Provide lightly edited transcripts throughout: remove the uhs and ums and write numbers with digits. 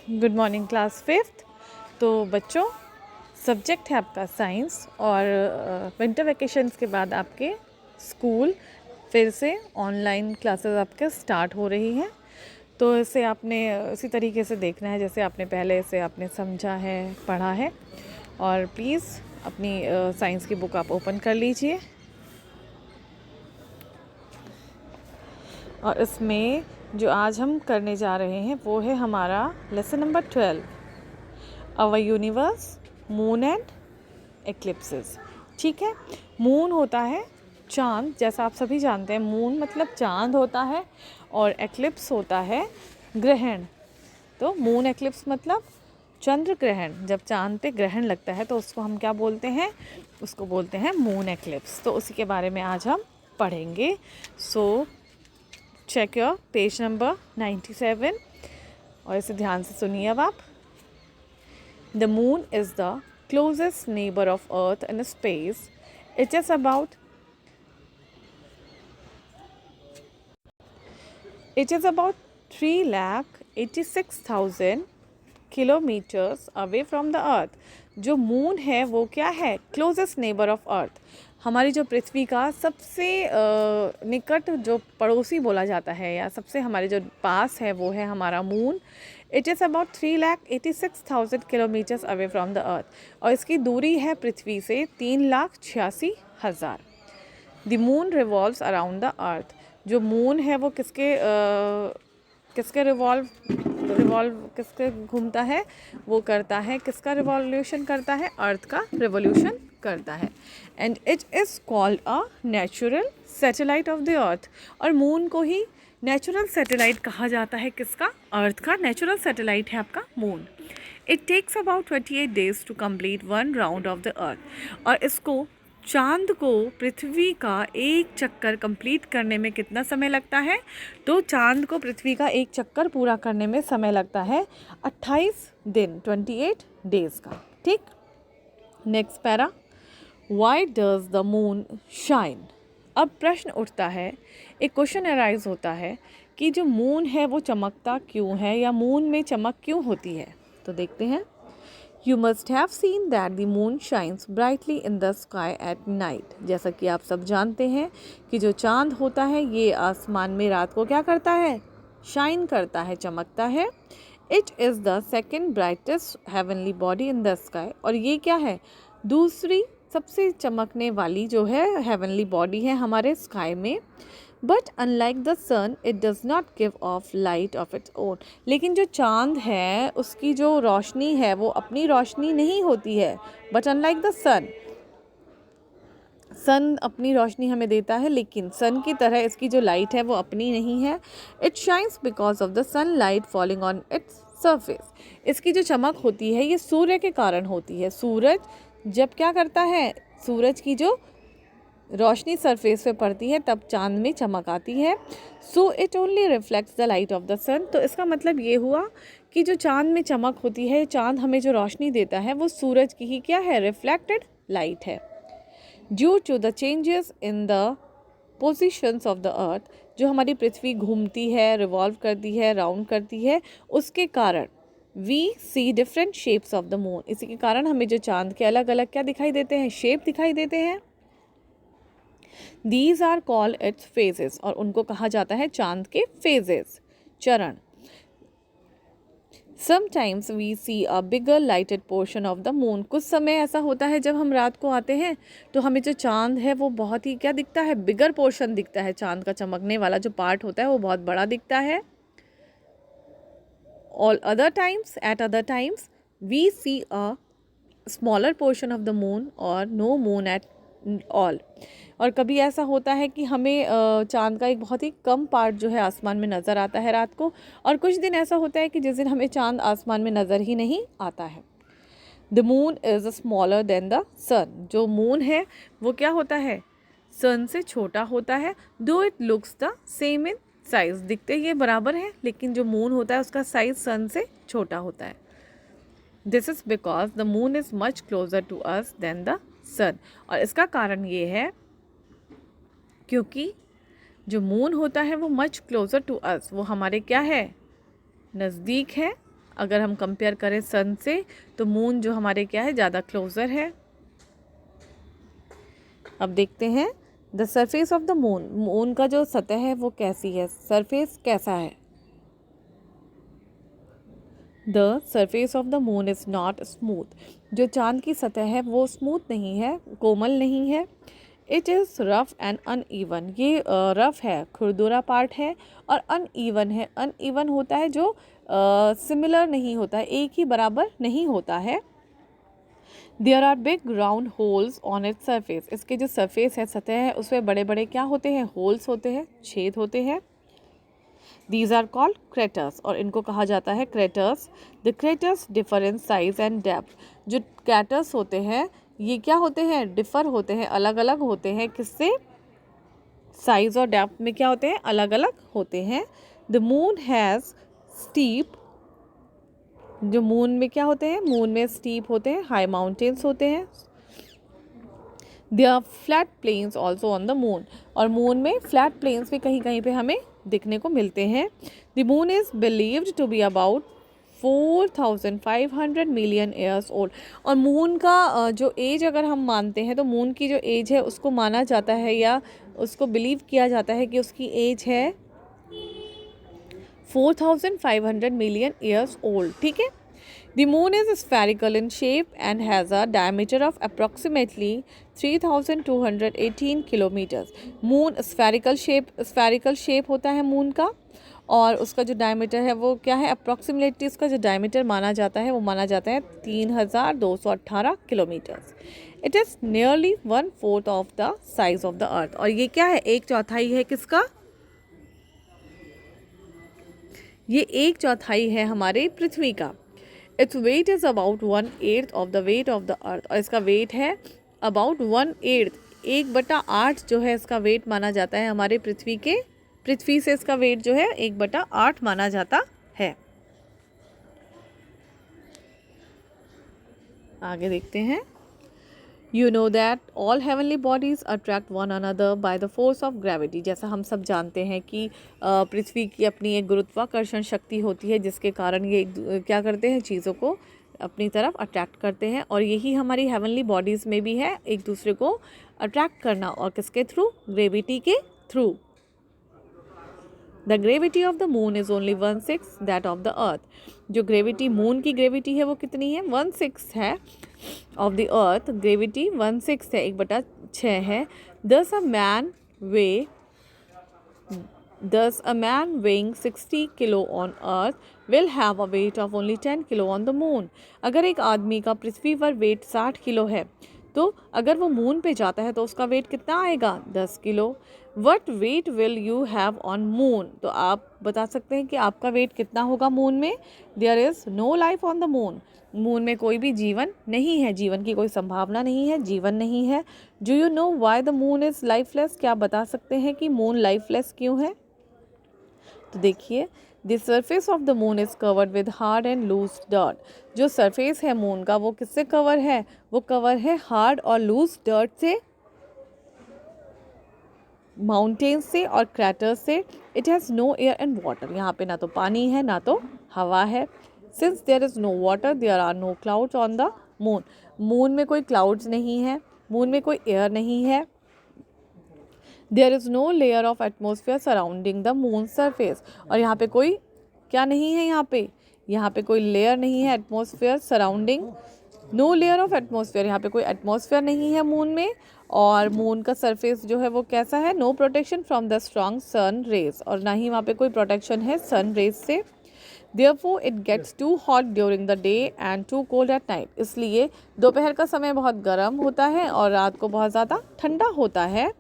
Good morning class fifth. तो बच्चों, subject है आपका साइंस और विंटर वेकेशंस के बाद आपके स्कूल फिर से ऑनलाइन क्लासेस आपके स्टार्ट हो रही हैं। तो इसे आपने इसी तरीके से देखना है जैसे आपने पहले इसे आपने समझा है, पढ़ा है। और प्लीज़ अपनी साइंस की बुक आप ओपन कर लीजिए और इसमें जो आज हम करने जा रहे हैं वो है हमारा lesson number 12, our universe, moon and eclipses. ठीक है, मून होता है चांद, जैसा आप सभी जानते हैं। मून मतलब चांद होता है और एक्लिप्स होता है ग्रहण। तो मून एक्लिप्स मतलब चंद्र ग्रहण। जब चांद पे ग्रहण लगता है तो उसको हम क्या बोलते हैं? उसको बोलते हैं मून एक्लिप्स। तो उसी के बारे में आज हम पढ़ेंगे। So check your page number 97 और इसे ध्यान से सुनिए अब आप। The moon is the closest neighbor of Earth in space. It is about 3,86,000 kilometres away from the earth. जो मून है वो क्या है? क्लोजेस्ट नेबर ऑफ अर्थ, हमारी जो पृथ्वी का सबसे निकट जो पड़ोसी बोला जाता है या सबसे हमारे जो पास है वो है हमारा moon. It is about 3,86,000 kilometres away from the earth और इसकी दूरी है पृथ्वी से 3,86,000। The moon revolves around the earth. जो मून है वो किसके किसके घूमता है? वो करता है किसका रिवॉल्यूशन करता है? अर्थ का रिवॉल्यूशन करता है। And it is called a natural satellite of the earth. और मून को ही नेचुरल सैटेलाइट कहा जाता है। किसका? अर्थ का नेचुरल सैटेलाइट है आपका moon. It takes about 28 days to complete one round of the earth. और इसको, चांद को पृथ्वी का एक चक्कर कंप्लीट करने में कितना समय लगता है? तो चांद को पृथ्वी का एक चक्कर पूरा करने में समय लगता है 28 दिन, 28 डेज का। ठीक, next para. Why does the moon shine? अब प्रश्न उठता है, एक क्वेश्चन अराइज होता है कि जो मून है वो चमकता क्यों है या मून में चमक क्यों होती है? तो देखते हैं। You must have seen that the moon shines brightly in the sky at night. जैसा कि आप सब जानते हैं कि जो चांद होता है ये आसमान में रात को क्या करता है? शाइन करता है, चमकता है। It is the second brightest heavenly body in the sky. और ये क्या है? दूसरी सबसे चमकने वाली जो है हेवनली बॉडी है हमारे स्काई में। But unlike the sun it does not give off light of its own. लेकिन जो चांद है उसकी जो रोशनी है वो अपनी रोशनी नहीं होती है। बट अनलाइक द सन, सन अपनी रोशनी हमें देता है लेकिन सन की तरह इसकी जो लाइट है वो अपनी नहीं है। It shines because of the sun light falling on its surface. इसकी जो चमक होती है ये सूर्य के कारण होती है। सूरज जब क्या करता है? सूरज की जो रोशनी सरफेस पे पड़ती है तब चांद में चमक आती है। So it only reflects the light of the sun. तो इसका मतलब ये हुआ कि जो चांद में चमक होती है, चांद हमें जो रोशनी देता है वो सूरज की ही क्या है? रिफ्लेक्टेड लाइट है। Due to the changes in the positions of the earth, जो हमारी पृथ्वी घूमती है, रिवॉल्व करती है, राउंड करती है, उसके कारण we see different shapes of the moon. इसी के कारण हमें जो चांद के अलग अलग क्या दिखाई देते हैं? शेप दिखाई देते हैं। These are called its phases और उनको कहा जाता है चांद के phases, चरण। Sometimes we see a bigger lighted portion of the moon. कुछ समय ऐसा होता है जब हम रात को आते हैं तो हमें जो चांद है वो बहुत ही क्या दिखता है? बिगर पोर्शन दिखता है। चांद का चमकने वाला जो पार्ट होता है वो बहुत बड़ा दिखता है। At other times we see a smaller portion of the moon or no moon at all. और कभी ऐसा होता है कि हमें चांद का एक बहुत ही कम पार्ट जो है आसमान में नज़र आता है रात को। और कुछ दिन ऐसा होता है कि जिस दिन हमें चांद आसमान में नज़र ही नहीं आता है। The moon is smaller than the sun. जो मून है वो क्या होता है? सन से छोटा होता है। दो it looks the same in size, दिखते ये बराबर हैं लेकिन जो मून होता है उसका साइज़ सन से छोटा होता है। This is because the moon is much closer to us than the sun. और इसका कारण ये है क्योंकि जो मून होता है वो मच क्लोजर टू अस, वो हमारे क्या है? नज़दीक है अगर हम कंपेयर करें सन से तो मून जो हमारे क्या है, ज़्यादा क्लोज़र है। अब देखते हैं the surface of the moon, moon का जो सतह है वो कैसी है, सरफेस कैसा है। The surface of the moon is not smooth, जो चांद की सतह है वो स्मूथ नहीं है, कोमल नहीं है। It is rough and uneven, ये रफ है, खुरदुरा पार्ट है, और अनइवन है, अनइवन होता है जो सिमिलर नहीं होता है, एक ही बराबर नहीं होता है। There are big round holes on its surface, इसके जो सरफेस है, सतह है, उसमें बड़े बड़े क्या होते हैं, होल्स होते हैं, छेद होते हैं। These are called craters, और इनको कहा जाता है craters. The craters differ in size and depth. जो craters होते हैं ये क्या होते हैं, डिफ़र होते हैं, अलग अलग होते हैं, किससे, साइज और डेप्थ में क्या होते हैं, अलग अलग होते हैं। द मून हैज़ स्टीप, जो मून में क्या होते हैं, मून में स्टीप होते हैं, हाई माउंटेन्स होते हैं। There are flat plains also on the moon, और मून में फ्लैट प्लेन्स भी कहीं कहीं पे हमें दिखने को मिलते हैं। The moon is believed to be about 4500 million years old, और मून का जो एज अगर हम मानते हैं तो मून की जो एज है उसको माना जाता है या उसको बिलीव किया जाता है कि उसकी एज है 4500 मिलियन ईयर्स ओल्ड, ठीक है। The moon is spherical in shape and has a diameter of approximately 3218 kilometers. Moon spherical shape होता है मून का, और उसका जो डायमीटर है वो क्या है, अप्रॉक्सीमेटली उसका जो डायमीटर माना जाता है वो माना जाता है 3218 kilometres. It is nearly 1/4 of the size of the earth, और ये क्या है, 1/4 है किसका, ये 1/4 है हमारे पृथ्वी का। Its weight is about 1/8 of the weight of the earth, और इसका वेट है अबाउट 1/8, 1/8 जो है इसका वेट माना जाता है हमारे पृथ्वी से इसका वेट जो है 1/8 माना जाता है। आगे देखते हैं। You know that all heavenly bodies attract one another by the force of gravity. जैसा हम सब जानते हैं कि पृथ्वी की अपनी एक गुरुत्वाकर्षण शक्ति होती है जिसके कारण ये क्या करते हैं, चीज़ों को अपनी तरफ अट्रैक्ट करते हैं, और यही हमारी हेवनली बॉडीज़ में भी है, एक दूसरे को अट्रैक्ट करना, और किसके थ्रू, ग्रेविटी के through. The gravity of the moon is only 1/6 that of the earth, जो ग्रेविटी मून की ग्रेविटी है वो कितनी है, 1/6 है ऑफ द अर्थ, ग्रेविटी 1/6 है, 1/6 है। दस a man weighing 60 kilo on earth will have a weight of only 10 kilo on the moon. अगर एक आदमी का पृथ्वी पर वेट 60 किलो है तो अगर वो मून पे जाता है तो उसका वेट कितना आएगा, 10 kilo. What weight will you have on moon, तो आप बता सकते हैं कि आपका वेट कितना होगा मून में। There is no life on the moon, moon में कोई भी जीवन नहीं है, जीवन की कोई संभावना नहीं है, जीवन नहीं है। Do you know why the moon is lifeless, क्या आप बता सकते हैं कि मून लाइफलेस क्यों है। तो देखिए, the surface of the moon is covered with hard and loose dirt, जो सरफेस है मून का वो किससे कवर है, वो कवर है हार्ड और लूज डर्ट से, माउंटेन्स से और क्रैटर्स से। It has no air and water, यहाँ पे ना तो पानी है ना तो हवा है। Since there is no water there are no clouds on the moon, moon में कोई क्लाउड्स नहीं है, मून में कोई एयर नहीं है। There is no layer of atmosphere surrounding the moon surface, और यहाँ पे कोई क्या नहीं है, यहाँ पे कोई लेयर नहीं है, atmosphere surrounding, no layer of atmosphere, यहाँ पे कोई एटमोसफेयर नहीं है मून में। और मून का सरफेस जो है वो कैसा है, no protection from the strong sun rays, और ना ही वहाँ पे कोई प्रोटेक्शन है सन रेज से। Therefore it gets too hot during the day and too cold at night, इसलिए दोपहर का समय बहुत गर्म होता है और रात को बहुत ज़्यादा ठंडा होता है।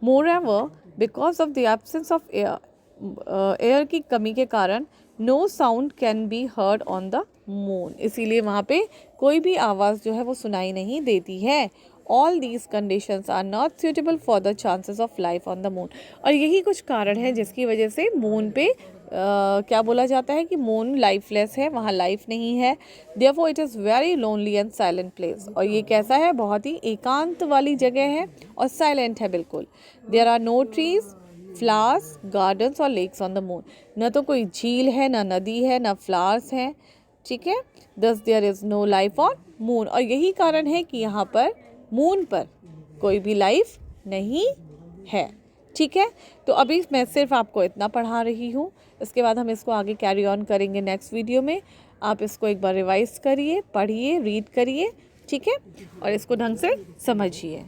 Moreover because of the absence of air, air की कमी के कारण no sound can be heard on the moon, इसीलिए वहाँ पे कोई भी आवाज़ जो है वो सुनाई नहीं देती है। All these conditions are not suitable for the chances of life on the moon, और यही कुछ कारण है जिसकी वजह से मून पे क्या बोला जाता है कि मून लाइफलेस है, वहाँ लाइफ नहीं है। Therefore it is very lonely and silent place, और ये कैसा है, बहुत ही एकांत वाली जगह है और साइलेंट है बिल्कुल। There are no trees, flowers, gardens और लेक्स ऑन द मून। न तो कोई झील है, ना नदी है, ना फ्लावर्स हैं, ठीक है। Thus there is no life on moon, और यही कारण है कि यहाँ पर मून पर कोई भी लाइफ नहीं है, ठीक है। तो अभी मैं सिर्फ आपको इतना पढ़ा रही हूँ, इसके बाद हम इसको आगे कैरी ऑन करेंगे नेक्स्ट वीडियो में। आप इसको एक बार रिवाइज करिए, पढ़िए, रीड करिए, ठीक है, और इसको ढंग से समझिए।